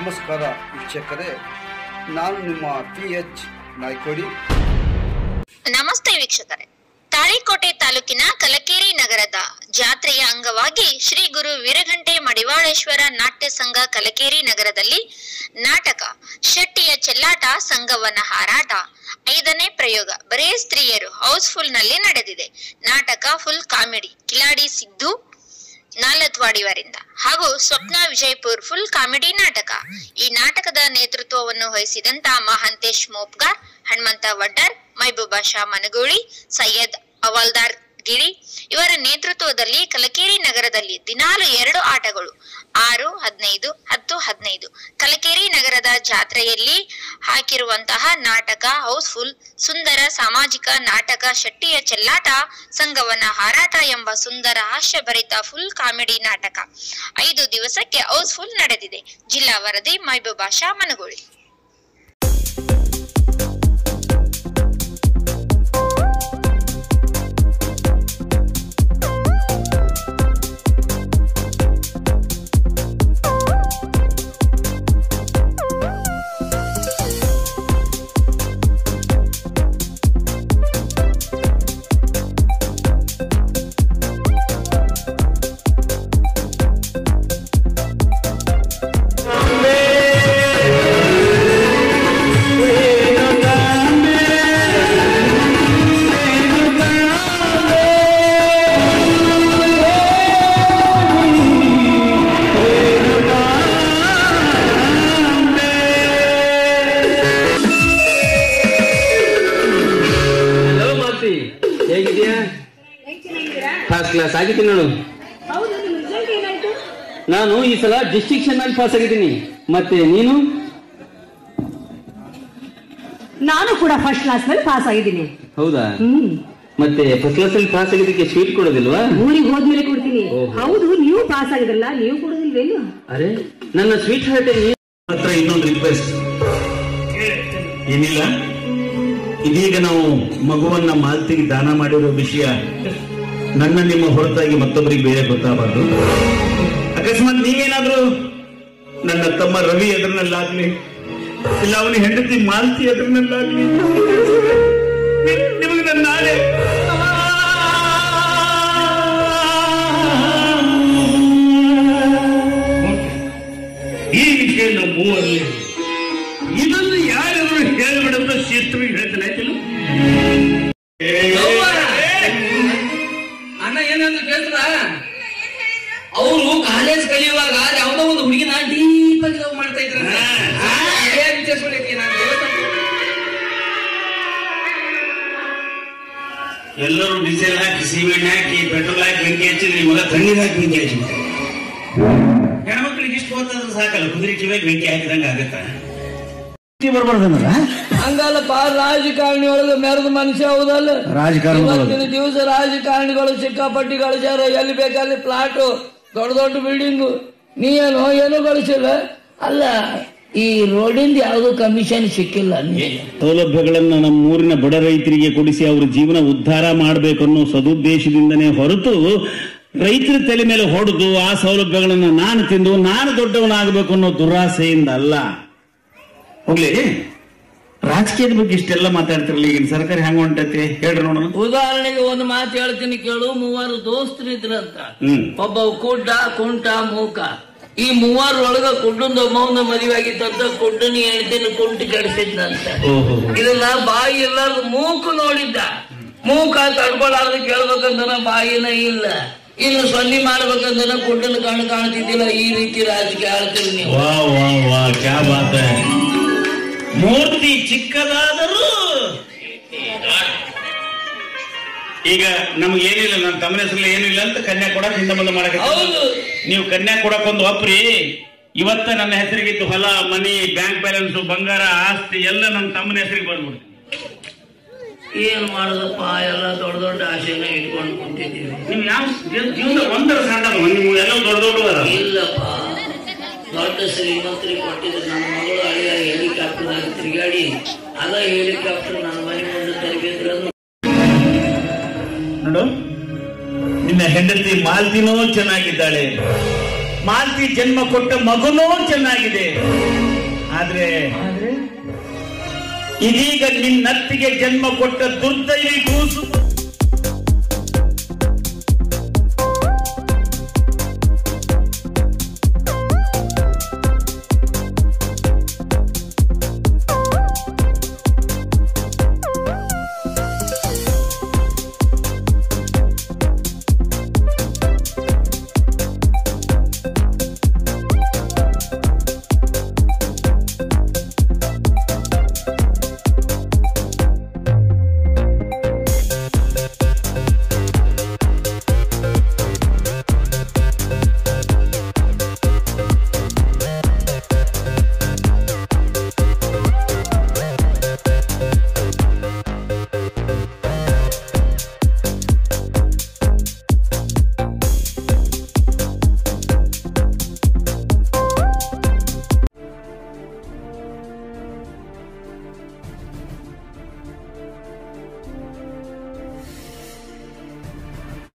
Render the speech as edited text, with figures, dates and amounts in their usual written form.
ನಮಸ್ಕಾರ ವೀಕ್ಷಕರೇ, ನಾನು ನಿಮ್ಮ PH ನಾಯ್ಕೋಡಿ. ನಮಸ್ತೆ ವೀಕ್ಷಕರೇ. ತಾಳಿಕೋಟೆ ತಾಲೂಕಿನ ಕಲಕೇರಿ ನಗರದ ಜಾತ್ರೆಯ ಅಂಗವಾಗಿ ಶ್ರೀ ಗುರು ವೀರಘಂಟೆ ಮಡಿವಾಳೇಶ್ವರ ನಾಟ್ಯ ಸಂಘ ಕಲಕೇರಿ ನಗರದಲ್ಲಿ ನಾಟಕ ಶೆಟ್ಟಿಯ ಚೆಲ್ಲಾಟ ಸಂಗವನ ಹಾರಾಟ 5ನೇ ಪ್ರಯೋಗ ಬರೇ ಸ್ತ್ರೀಯರು ಹೌಸ್ಫುಲ್ ನಲ್ಲಿ ನಡೆದಿದೆ. ನಾಟಕ ಫುಲ್ ಕಾಮಿಡಿ. ಕಿಲಾಡಿ ಸಿದ್ದು ನಾಲತ್ವಾಡಿವರಿಂದ ಹಾಗೂ ಸ್ವಪ್ನ ವಿಜಯಪುರ್ ಫುಲ್ ಕಾಮಿಡಿ ನಾಟಕ. ಈ ನಾಟಕದ ನೇತೃತ್ವವನ್ನು ವಹಿಸಿದಂತ ಮಹಾಂತೇಶ್ ಮೋಪ್ಗಾರ್, ಹನುಮಂತ ವಡ್ಡರ್, ಮೈಬೂಬಾ ಶಾ ಮನಗೂಳಿ, ಸೈಯದ್ ಅವಲ್ದಾರ್ ಗಿಳಿ ಇವರ ನೇತೃತ್ವದಲ್ಲಿ ಕಲಕೇರಿ ನಗರದಲ್ಲಿ ದಿನಾಲು 2 ಆಟಗಳು 6, 15, 10, 15 ಕಲಕೇರಿ ನಗರದ ಜಾತ್ರೆಯಲ್ಲಿ ಹಾಕಿರುವಂತಹ ನಾಟಕ ಹೌಸ್ಫುಲ್ ಸುಂದರ ಸಾಮಾಜಿಕ ನಾಟಕ ಶೆಟ್ಟಿಯ ಚೆಲ್ಲಾಟ ಸಂಗವನ ಹಾರಾಟ ಎಂಬ ಸುಂದರ ಹಾಸ್ಯಭರಿತ ಫುಲ್ ಕಾಮಿಡಿ ನಾಟಕ 5 ದಿವಸಕ್ಕೆ ಹೌಸ್ಫುಲ್ ನಡೆದಿದೆ. ಜಿಲ್ಲಾ ವರದಿ ಮೈಬೂಬಾ ಶಾ ಮನಗೂಳಿ. ಕ್ಲಾಸ್ ಆಗಿದ್ದೀನಿ ನಾನು ಈ ಸಲ ಡಿಸ್ಟಿಂಕ್ಷನ್ ಅಲ್ಲಿ ಪಾಸ್ ಆಗಿದ್ದೀನಿ. ಮತ್ತೆ ನೀನು? ನಾನು ಕೂಡ ಫಸ್ಟ್ ಕ್ಲಾಸ್ ನಲ್ಲಿ ಪಾಸ್ ಆಗಿದ್ದೀನಿ. ಹೌದಾ? ಮತ್ತೆ ಫಸ್ಟ್ ಕ್ಲಾಸ್ ಅಲ್ಲಿ ಪಾಸ್ ಆಗಿದ್ದಕ್ಕೆ ಸ್ವೀಟ್ ಕೊಡೋದಿಲ್ವಾ? ಊರಿಗೆ ಹೋದ್ಮೇಲೆ ಕೊಡ್ತೀನಿ. ಹೌದು, ನೀವು ಪಾಸ್ ಆಗಿದ್ರಲ್ಲ, ನೀವು ಕೊಡೋದಿಲ್ವೇನು? ಅರೆ, ನನ್ನ ಸ್ವೀಟ್ ಹಾರ್ಟ್ ಹತ್ರ ಇನ್ನೊಂದು ರಿಕ್ವೆಸ್ಟ್ ಏನಿಲ್ಲ. ಇದೀಗ ನಾವು ಮಗುವನ್ನ ಮಾಲ್ತಿಗೆ ದಾನ ಮಾಡಿರೋ ವಿಷಯ ನನ್ನ ನಿಮ್ಮ ಹೊರತಾಗಿ ಮತ್ತೊಬ್ಬರಿಗೆ ಬೇರೆ ಗೊತ್ತಾಗಬಾರ್ದು. ಅಕಸ್ಮಾತ್ ನೀವೇನಾದ್ರೂ ನನ್ನ ತಮ್ಮ ರವಿ ಎದುರಿನಲ್ಲಾಗ್ಲಿ ಇಲ್ಲ ಅವನ ಹೆಂಡತಿ ಮಾಲ್ತಿ ಎದುರಿನಲ್ಲಾಗ್ಲಿ ನಿಮಗೆ ನನ್ನ ನಾಳೆ ಈ ವಿಷಯ ನಮ್ಮ ಮೂವರಲ್ಲಿ ಇದನ್ನು ಯಾರಾದ್ರೂ ಹೇಳ್ಬಿಡೋದು ಶಿಸ್ತು ಹೇಳ್ತಾನೆ ಆಯ್ತಿಲ್ಲ. ಅಣ್ಣ ಏನಂದ್ರೆ ಕೇಳ್ತಾರ, ಅವರು ಕಾಲೇಜ್ ಕಲಿಯುವಾಗ ಯಾವ್ದೋ ಒಂದು ಹುಡುಗಿನ ಡೀಪ್ ಆಗಿ ಲವ್ ಮಾಡ್ತಾ ಇದ್ರ. ಎಲ್ಲರೂ ಡೀಸೆಲ್ ಹಾಕಿ ಸಿಮೆಂಟ್ ಹಾಕಿ ಪೆಟ್ರೋಲ್ ಹಾಕಿ ಬೆಂಕಿ ಹಚ್ಚಿದ್ರೆ ಮಗ ತಣ್ಣೀರ್ ಹಾಕಿ ಬೆಂಕಿ ಹಚ್ಚಿಬಿಡ್ತಾರೆ. ಹೆಣ್ಮಕ್ಳಿಗೆ ಇಷ್ಟು ಗೊತ್ತಾದ್ರೆ ಸಾಕಲ್ಲ, ಕುದುರೆ ಕಿವಿಯಾಗಿ ಬೆಂಕಿ ಹಾಕಿದಂಗ ಆಗತ್ತ. ಬರ್ಬಾರ್ದಲ್ಲ ಹಂಗಲ್ಲಪ್ಪ, ರಾಜಕಾರಣಿ ಒಳಗೆ ಮೆರೆದ ಮನುಷ್ಯ ಹೌದಲ್ಲ. ಇವತ್ತಿನ ದಿವಸ ರಾಜಕಾರಣಿಗಳು ಸಿಕ್ಕಾಪಟ್ಟಿ ಗಳಿಸ್ಯಾರ. ಎಲ್ಲಿ ಬೇಕಲ್ಲಿ ಪ್ಲಾಟ್, ದೊಡ್ಡ ದೊಡ್ಡ ಬಿಲ್ಡಿಂಗು. ನೀ ಏನೋ ಗಳಿಸಿಲ್ಲ. ಅಲ್ಲ, ಈ ರೋಡಿಂದ ಯಾವ್ದು ಕಮಿಷನ್ ಸಿಕ್ಕಿಲ್ಲ. ಸೌಲಭ್ಯಗಳನ್ನ ನಮ್ಮ ಊರಿನ ಬಡ ರೈತರಿಗೆ ಕೊಡಿಸಿ ಅವ್ರ ಜೀವನ ಉದ್ಧಾರ ಮಾಡ್ಬೇಕನ್ನೋ ಸದುದ್ದೇಶದಿಂದನೇ ಹೊರತು ರೈತರ ತಲೆ ಮೇಲೆ ಹೊಡೆದು ಆ ಸೌಲಭ್ಯಗಳನ್ನ ನಾನು ತಿಂದು ನಾನು ದೊಡ್ಡವನಾಗಬೇಕು ಅನ್ನೋ ದುರಾಸೆಯಿಂದ ಅಲ್ಲ. ಹೋಗ್ಲಿ, ರಾಜಕೀಯದ ಬಗ್ಗೆ ಇಷ್ಟೆಲ್ಲ ಮಾತಾಡ್ತಿರಲಿ, ಈಗಿನ ಸರ್ಕಾರ ಹೆಂಗ ಹೊಂಟೈತಿ ಹೇಳ್ರಿ ನೋಡೋಣ. ಉದಾಹರಣೆಗೆ ಒಂದು ಮಾತು ಹೇಳ್ತೀನಿ ಕೇಳು. 3 ದೋಸ್ತರಿದ್ರಂತ. ಒಬ್ಬ ಕುಡ್ಡ, ಕುಂಟ, ಮೂಕ. ಈ 3 ಒಳಗ ಕುಡ್ಡಂದ ಒಬ್ಬವನ್ನ ಮದುವೆ ಆಗಿತ್ತಂತ. ಕುಡ್ಡನಿ ಹೇಳ್ತೀನಿ ಕುಂಟಿ ಕೆಡಿಸಿದ್ನಂತ. ಇದನ್ನ ಬಾಯಿ ಎಲ್ಲಾರು ಮೂಕು ನೋಡಿದ್ದ. ಮೂಕ ತಡ್ಕೊಳ್ಳಾರ್ದು ಕೇಳ್ಬೇಕಂತನ ಬಾಯಿನ ಇಲ್ಲ. ಇನ್ನು ಸೊನ್ನೆ ಮಾಡ್ಬೇಕಂತನ ಕುಡ್ಡನ ಕಣ್ಣು ಕಾಣ್ತಿದ್ದಿಲ್ಲ. ಈ ರೀತಿ ರಾಜಕೀಯ ಆಳ್ತೀರಿ ನೀವು. ಮೂರ್ತಿ ಚಿಕ್ಕದಾದರೂ ಈಗ ನಮ್ಗೇನಿಲ್ಲ, ನನ್ನ ತಮ್ಮನ ಹೆಸರಲ್ಲಿ ಏನಿಲ್ಲ ಅಂತ ಕನ್ಯಾ ಕೊಡಕ್ ಹಿಂದೆ ಮುಂದೆ ಮಾಡಕ್. ನೀವು ಕನ್ಯಾ ಕೊಡಕ್ ಒಂದು ಒಪ್ರಿ. ಇವತ್ತ ನನ್ನ ಹೆಸರಿಗಿದ್ದು ಹೊಲ, ಮನಿ, ಬ್ಯಾಂಕ್ ಬ್ಯಾಲೆನ್ಸ್, ಬಂಗಾರ, ಆಸ್ತಿ ಎಲ್ಲ ನನ್ನ ತಮ್ಮನ ಹೆಸರಿಗೆ ಬಂದ್ಬಿಡ್ತೀನಿ. ಏನ್ ಮಾಡುದಪ್ಪ, ಎಲ್ಲ ದೊಡ್ಡ ದೊಡ್ಡ ಆಸೆನ ಇಟ್ಕೊಂಡು ಕುಂತಿದ್ದೀವಿ. ನಿಮ್ ಯಾವ ಜೀವನ ಒಂದರ ಸಣ್ಣ ನೀವು ಎಲ್ಲ ದೊಡ್ಡ ದೊಡ್ಡ ಇಲ್ಲಪ್ಪ. ದೊಡ್ಡ ಶ್ರೀಮಂತರಿಗೆ ಕೊಟ್ಟಿದ್ರು. ನನ್ನ ಮಗಳು ಹಳೆಯ ಹೆಲಿಕಾಪ್ಟರ್ ಆಗಿ ತಿರುಗಾಡಿ ಅದ ಹೆಲಿಕಾಪ್ಟರ್ ನನ್ನ ಮನೆ ಮುಂದೆ ತರಬೇಕಿದ್ರು. ನೋಡು, ನಿನ್ನ ಹೆಂಡತಿ ಮಾಲ್ತಿನೋ ಚೆನ್ನಾಗಿದ್ದಾಳೆ, ಮಾಲ್ತಿ ಜನ್ಮ ಕೊಟ್ಟ ಮಗುನೂ ಚೆನ್ನಾಗಿದೆ. ಆದ್ರೆ ಇದೀಗ ನಿನ್ನತ್ತಿಗೆ ಜನ್ಮ ಕೊಟ್ಟ ದುರ್ದೈವಿ ಕೂಸು